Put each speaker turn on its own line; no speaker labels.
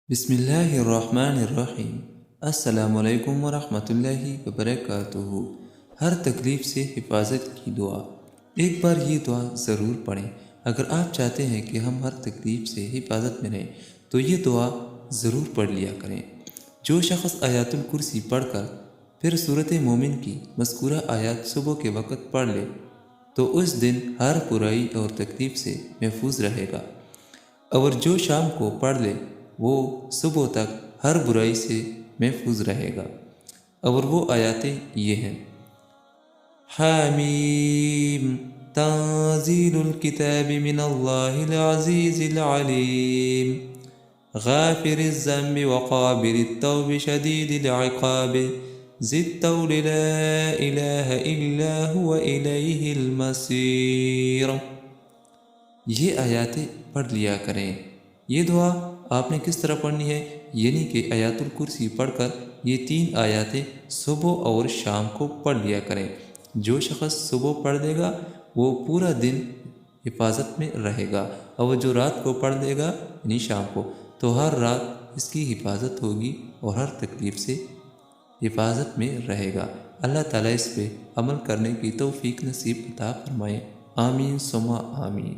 بسم اللہ الرحمن الرحیم۔ السلام علیکم ورحمۃ اللہ وبرکاتہ۔ ہر تکلیف سے حفاظت کی دعا۔ ایک بار یہ دعا ضرور پڑھیں۔ اگر آپ چاہتے ہیں کہ ہم ہر تکلیف سے حفاظت میں رہیں تو یہ دعا ضرور پڑھ لیا کریں۔ جو شخص آیات الکرسی پڑھ کر پھر سورۃ مومن کی مذکورہ آیات صبح کے وقت پڑھ لے تو اس دن ہر برائی اور تکلیف سے محفوظ رہے گا، اور جو شام کو پڑھ لے وہ صبح تک ہر برائی سے محفوظ رہے گا۔ اور وہ آیاتیں یہ ہیں: حامیم تنزیل الکتاب من اللہ العزیز العلیم غافر الذنب وقابل التوب شدید العقاب ذی الطول لا الہ الا هو الیہ المصیر۔ یہ آیاتیں پڑھ لیا کریں۔ یہ دعا آپ نے کس طرح پڑھنی ہے؟ یعنی کہ آیات الکرسی پڑھ کر یہ 3 آیاتیں صبح اور شام کو پڑھ لیا کریں۔ جو شخص صبح پڑھ لے گا وہ پورا دن حفاظت میں رہے گا، اور جو رات کو پڑھ لے گا یعنی شام کو، تو ہر رات اس کی حفاظت ہوگی اور ہر تکلیف سے حفاظت میں رہے گا۔ اللہ تعالیٰ اس پہ عمل کرنے کی توفیق نصیب عطا فرمائے۔ آمین ثم آمین۔